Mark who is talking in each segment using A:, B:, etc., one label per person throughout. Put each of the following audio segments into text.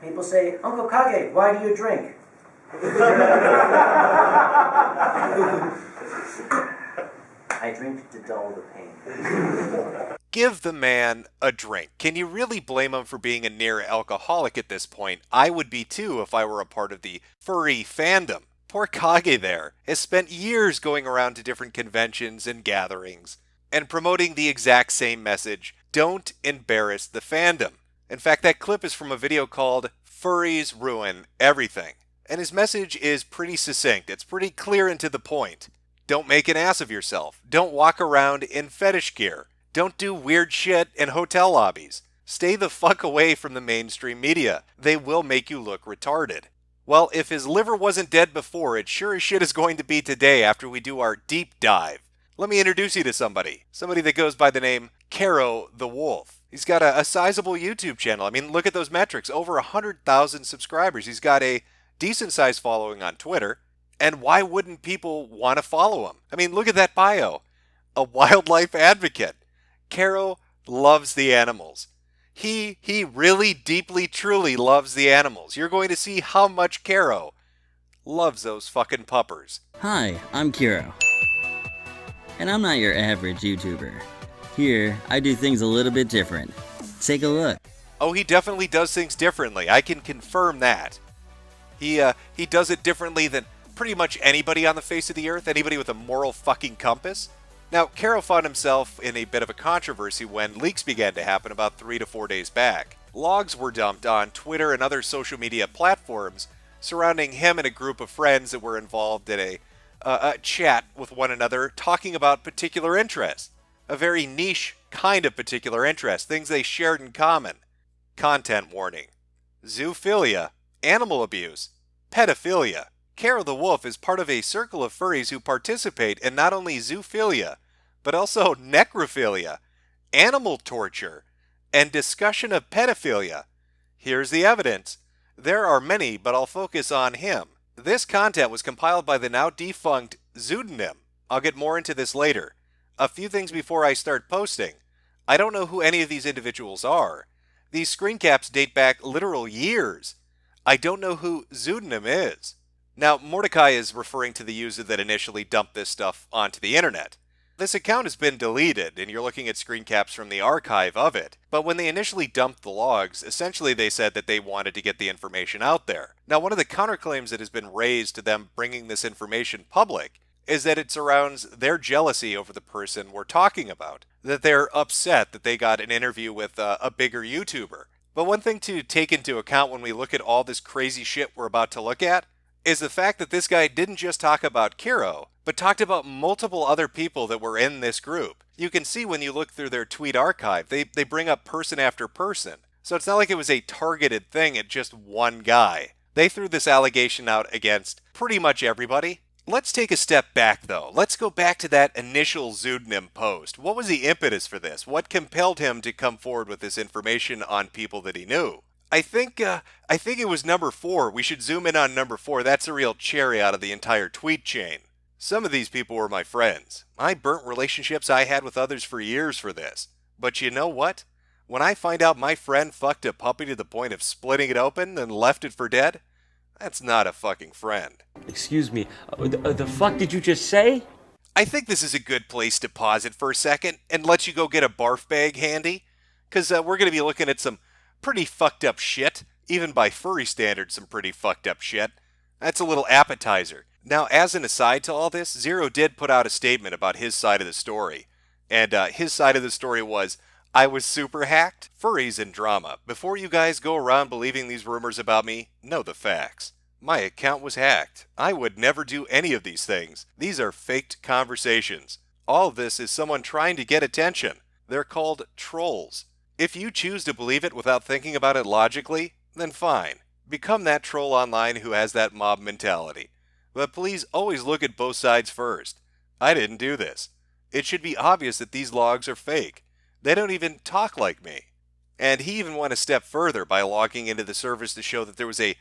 A: People say, Uncle Kage, why do you drink? I drink to dull the pain.
B: Give the man a drink. Can you really blame him for being a near alcoholic at this point? I would be too if I were a part of the furry fandom. Poor Kage there has spent years going around to different conventions and gatherings and promoting the exact same message. Don't embarrass the fandom. In fact, that clip is from a video called Furries Ruin Everything. And his message is pretty succinct. It's pretty clear and to the point. Don't make an ass of yourself. Don't walk around in fetish gear. Don't do weird shit in hotel lobbies. Stay the fuck away from the mainstream media. They will make you look retarded. Well, if his liver wasn't dead before, it sure as shit is going to be today after we do our deep dive. Let me introduce you to somebody. Somebody that goes by the name Caro the Wolf. He's got a sizable YouTube channel. I mean, look at those metrics. Over 100,000 subscribers. He's got a decent-sized following on Twitter. And why wouldn't people want to follow him? I mean, look at that bio. A wildlife advocate. Caro loves the animals. He really deeply, truly loves the animals. You're going to see how much Caro loves those fucking puppers.
C: Hi, I'm Caro. And I'm not your average YouTuber. Here, I do things a little bit different. Take a look.
B: Oh, he definitely does things differently. I can confirm that. He does it differently than pretty much anybody on the face of the earth, anybody with a moral fucking compass. Now, Caro found himself in a bit of a controversy when leaks began to happen about 3 to 4 days back. Logs were dumped on Twitter and other social media platforms surrounding him and a group of friends that were involved in a chat with one another talking about particular interests. A very niche kind of particular interest, things they shared in common. Content warning. Zoophilia, animal abuse, pedophilia. Caro the Wolf is part of a circle of furries who participate in not only zoophilia, but also necrophilia, animal torture, and discussion of pedophilia. Here's the evidence. There are many, but I'll focus on him. This content was compiled by the now defunct Pseudonym. I'll get more into this later. A few things before I start posting. I don't know who any of these individuals are. These screen caps date back literal years. I don't know who Pseudonym is. Now, Mordecai is referring to the user that initially dumped this stuff onto the internet. This account has been deleted, and you're looking at screen caps from the archive of it. But when they initially dumped the logs, essentially they said that they wanted to get the information out there. Now, one of the counterclaims that has been raised to them bringing this information public is that it surrounds their jealousy over the person we're talking about. That they're upset that they got an interview with a bigger YouTuber. But one thing to take into account when we look at all this crazy shit we're about to look at is the fact that this guy didn't just talk about Caro, but talked about multiple other people that were in this group. You can see when you look through their tweet archive, they bring up person after person. So it's not like it was a targeted thing at just one guy. They threw this allegation out against pretty much everybody. Let's take a step back though. Let's go back to that initial Pseudonym post. What was the impetus for this? What compelled him to come forward with this information on people that he knew? I think it was number 4. We should zoom in on number 4. That's a real cherry out of the entire tweet chain. Some of these people were my friends. I burnt relationships I had with others for years for this. But you know what? When I find out my friend fucked a puppy to the point of splitting it open and left it for dead, that's not a fucking friend.
D: Excuse me, the fuck did you just say?
B: I think this is a good place to pause it for a second and let you go get a barf bag handy. Because we're going to be looking at some pretty fucked up shit. Even by furry standards, some pretty fucked up shit. That's a little appetizer. Now, as an aside to all this, Zero did put out a statement about his side of the story. And his side of the story was, I was super hacked, furries and drama. Before you guys go around believing these rumors about me, know the facts. My account was hacked. I would never do any of these things. These are faked conversations. All of this is someone trying to get attention. They're called trolls. If you choose to believe it without thinking about it logically, then fine. Become that troll online who has that mob mentality. But please always look at both sides first. I didn't do this. It should be obvious that these logs are fake. They don't even talk like me. And he even went a step further by logging into the service to show that there was a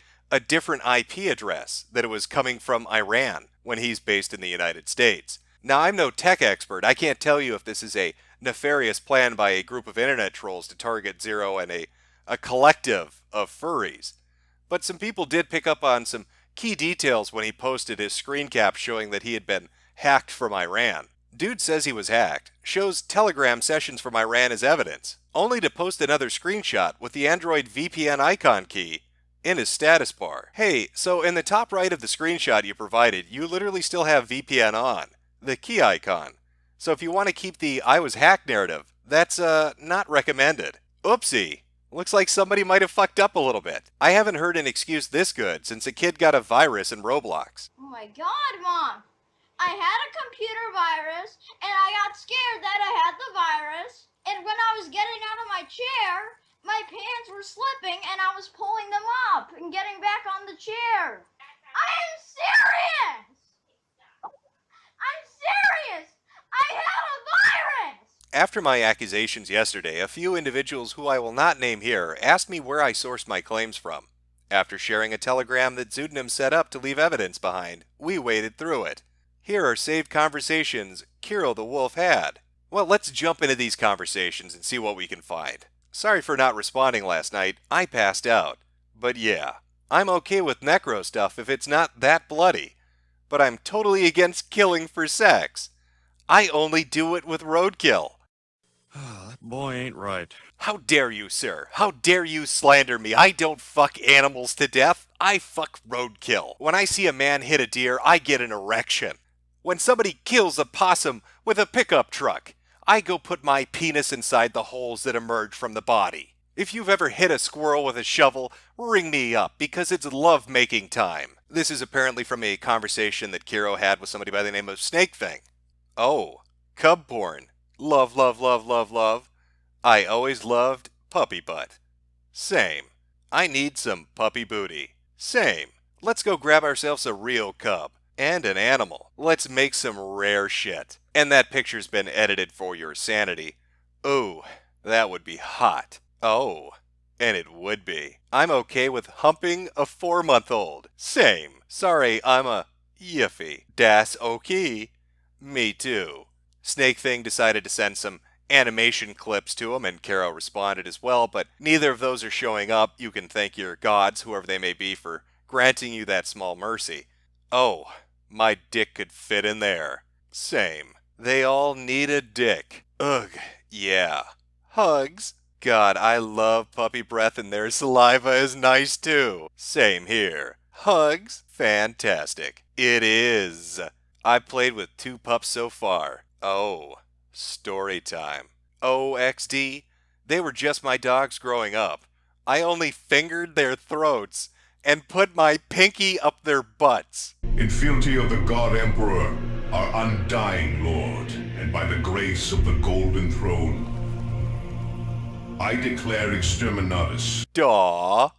B: different IP address, that it was coming from Iran when he's based in the United States. Now, I'm no tech expert. I can't tell you if this is a nefarious plan by a group of internet trolls to target Zero and a collective of furries. But some people did pick up on some key details when he posted his screen cap showing that he had been hacked from Iran. Dude says he was hacked, shows Telegram sessions from Iran as evidence, only to post another screenshot with the Android VPN icon key in his status bar. Hey, so in the top right of the screenshot you provided, you literally still have VPN on, the key icon. So if you want to keep the I was hacked narrative, that's not recommended. Oopsie. Looks like somebody might have fucked up a little bit. I haven't heard an excuse this good since a kid got a virus in Roblox.
E: Oh my god, Mom! I had a computer virus, and I got scared that I had the virus, and when I was getting out of my chair, my pants were slipping, and I was pulling them up and getting back on the chair. I am serious! I'm serious! I had a virus!
B: After my accusations yesterday, a few individuals who I will not name here asked me where I sourced my claims from. After sharing a telegram that Pseudonym set up to leave evidence behind, we waded through it. Here are saved conversations Kiro the Wolf had. Well, let's jump into these conversations and see what we can find. Sorry for not responding last night, I passed out. But yeah, I'm okay with necro stuff if it's not that bloody. But I'm totally against killing for sex. I only do it with roadkill.
F: That boy ain't right.
B: How dare you, sir? How dare you slander me? I don't fuck animals to death. I fuck roadkill. When I see a man hit a deer, I get an erection. When somebody kills a possum with a pickup truck, I go put my penis inside the holes that emerge from the body. If you've ever hit a squirrel with a shovel, ring me up because it's love-making time. This is apparently from a conversation that Kiro had with somebody by the name of Snake Thing. Oh, cub porn. Love, love, love, love, love. I always loved puppy butt. Same. I need some puppy booty. Same. Let's go grab ourselves a real cub. And an animal. Let's make some rare shit. And that picture's been edited for your sanity. Ooh, that would be hot. Oh, and it would be. I'm okay with humping a 4-month-old. Same. Sorry, I'm a yiffy. Das okay. Me too. Snake Thing decided to send some animation clips to him, and Kiro responded as well, but neither of those are showing up. You can thank your gods, whoever they may be, for granting you that small mercy. Oh, my dick could fit in there. Same. They all need a dick. Ugh, yeah. Hugs? God, I love puppy breath and their saliva is nice too. Same here. Hugs? Fantastic. It is. I played with 2 pups so far. Oh, story time. OXD? They were just my dogs growing up. I only fingered their throats and put my pinky up their butts.
G: In fealty of the God Emperor, our undying Lord, and by the grace of the Golden Throne, I declare exterminatus.
B: Daw.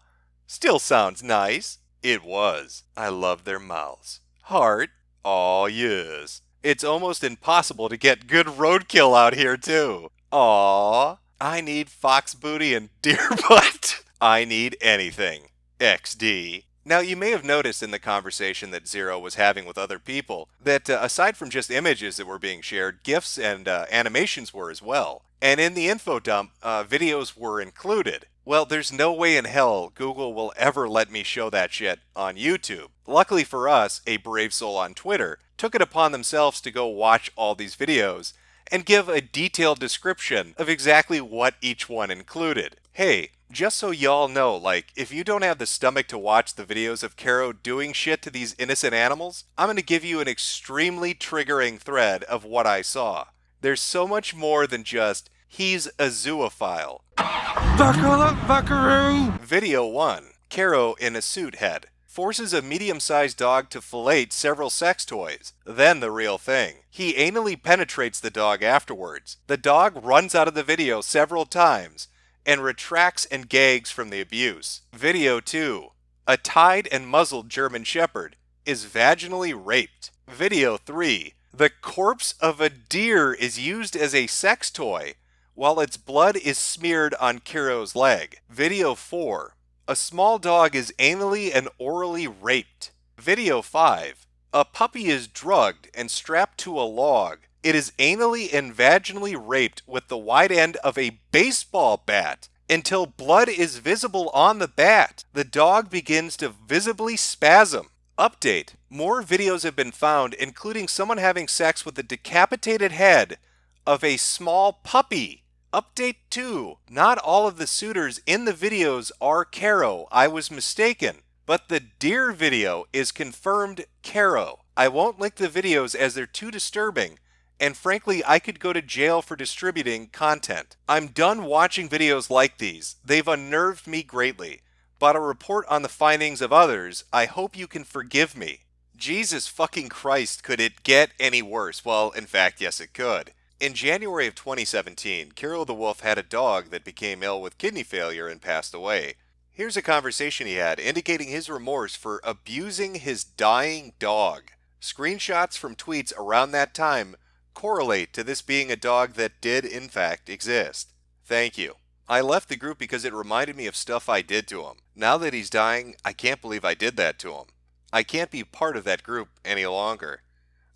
B: Still sounds nice. It was. I love their mouths. Heart. Aw, yes. It's almost impossible to get good roadkill out here, too. Aw. I need fox booty and deer butt. I need anything. XD. Now, you may have noticed in the conversation that Zero was having with other people that aside from just images that were being shared, GIFs and animations were as well. And in the info dump, videos were included. Well, there's no way in hell Google will ever let me show that shit on YouTube. Luckily for us, a brave soul on Twitter took it upon themselves to go watch all these videos and give a detailed description of exactly what each one included. Hey, just so y'all know, like, if you don't have the stomach to watch the videos of Kiro doing shit to these innocent animals, I'm going to give you an extremely triggering thread of what I saw. There's so much more than just, he's a zoophile.
F: Buckle up, buckaroo!
B: Video 1. Kiro in a suit head. Forces a medium-sized dog to fillet several sex toys. Then the real thing. He anally penetrates the dog afterwards. The dog runs out of the video several times and retracts and gags from the abuse. Video 2. A tied and muzzled German Shepherd is vaginally raped. Video 3. The corpse of a deer is used as a sex toy while its blood is smeared on Kiro's leg. Video 4. A small dog is anally and orally raped. Video 5. A puppy is drugged and strapped to a log. It is anally and vaginally raped with the wide end of a baseball bat until blood is visible on the bat. The dog begins to visibly spasm. Update. More videos have been found, including someone having sex with the decapitated head of a small puppy. Update 2. Not all of the suitors in the videos are Caro. I was mistaken. But the deer video is confirmed Caro. I won't link the videos as they're too disturbing, and frankly, I could go to jail for distributing content. I'm done watching videos like these. They've unnerved me greatly. But a report on the findings of others, I hope you can forgive me. Jesus fucking Christ, could it get any worse? Well, in fact, yes it could. In January of 2017, Caro the Wolf had a dog that became ill with kidney failure and passed away. Here's a conversation he had indicating his remorse for abusing his dying dog. Screenshots from tweets around that time correlate to this being a dog that did in fact exist. Thank you. I left the group because it reminded me of stuff I did to him. Now that he's dying, I can't believe I did that to him. I can't be part of that group any longer.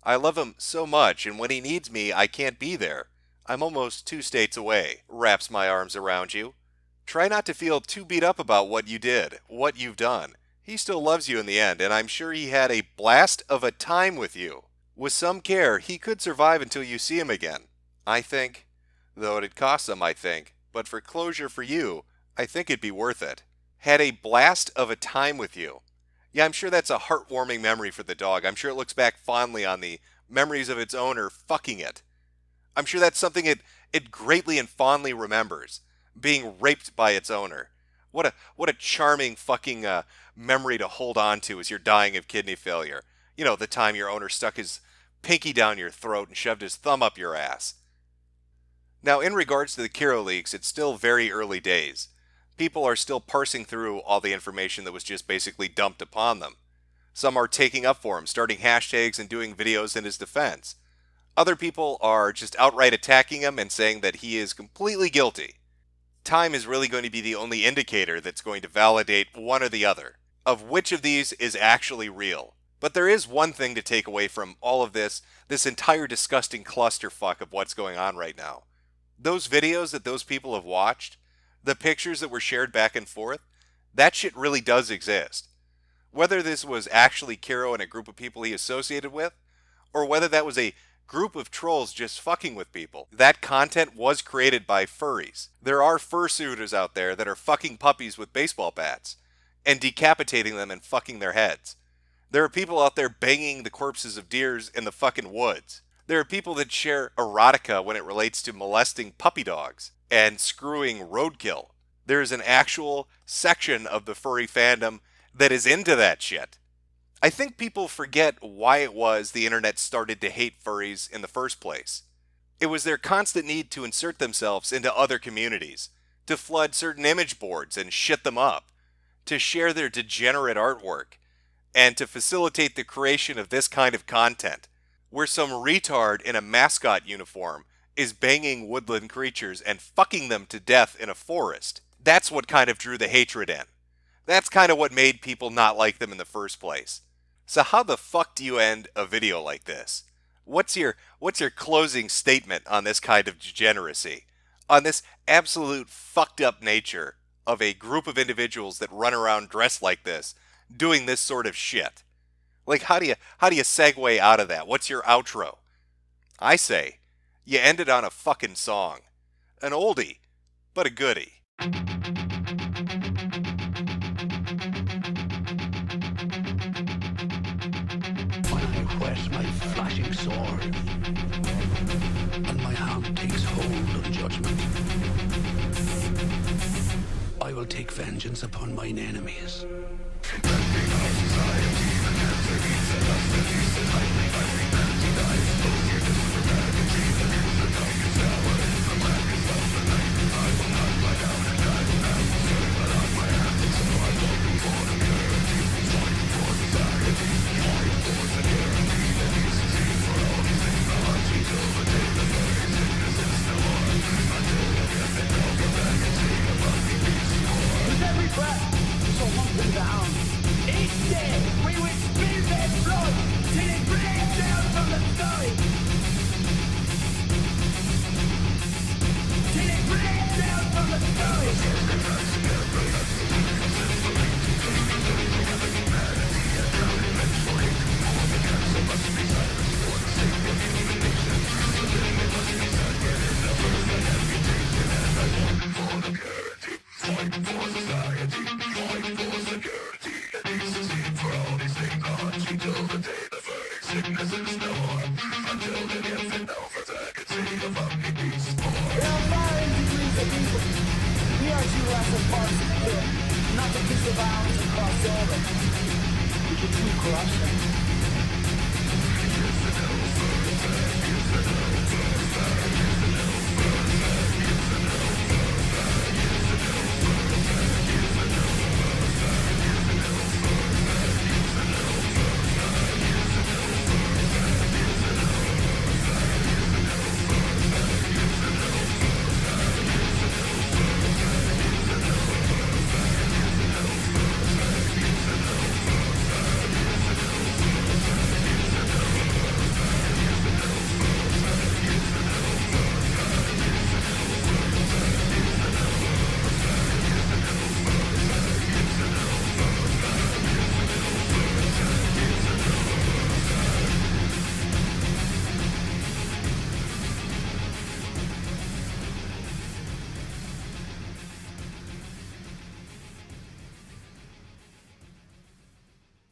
B: I love him so much, and when he needs me, I can't be there. I'm almost 2 states away. Wraps my arms around you. Try not to feel too beat up about what you did, what you've done. He still loves you in the end, and I'm sure he had a blast of a time with you. With some care, he could survive until you see him again. I think. Though it'd cost him, I think. But for closure for you, I think it'd be worth it. Had a blast of a time with you. Yeah, I'm sure that's a heartwarming memory for the dog. I'm sure it looks back fondly on the memories of its owner fucking it. I'm sure that's something it greatly and fondly remembers. Being raped by its owner. What a charming fucking memory to hold on to as you're dying of kidney failure. You know, the time your owner stuck his pinky down your throat and shoved his thumb up your ass. Now, in regards to the Caro leaks, it's still very early days. People are still parsing through all the information that was just basically dumped upon them. Some are taking up for him, starting hashtags and doing videos in his defense. Other people are just outright attacking him and saying that he is completely guilty. Time is really going to be the only indicator that's going to validate one or the other, of which of these is actually real. But there is one thing to take away from all of this entire disgusting clusterfuck of what's going on right now. Those videos that those people have watched, the pictures that were shared back and forth, that shit really does exist. Whether this was actually Caro and a group of people he associated with, or whether that was a group of trolls just fucking with people, that content was created by furries. There are fursuiters out there that are fucking puppies with baseball bats, and decapitating them and fucking their heads. There are people out there banging the corpses of deers in the fucking woods. There are people that share erotica when it relates to molesting puppy dogs and screwing roadkill. There is an actual section of the furry fandom that is into that shit. I think people forget why it was the internet started to hate furries in the first place. It was their constant need to insert themselves into other communities, to flood certain image boards and shit them up, to share their degenerate artwork, and to facilitate the creation of this kind of content, where some retard in a mascot uniform is banging woodland creatures and fucking them to death in a forest. That's what kind of drew the hatred in. That's kind of what made people not like them in the first place. So how the fuck do you end a video like this? What's your closing statement on this kind of degeneracy? On this absolute fucked up nature of a group of individuals that run around dressed like this, doing this sort of shit? Like, how do you segue out of that? What's your outro? I say, you end it on a fucking song. An oldie, but a goodie.
H: Where's my flashing sword? And my hand takes hold on judgment. I will take vengeance upon mine enemies.
I: Each day we will spill their blood till it bleeds. Not the piece of arms across over. We can do corruption.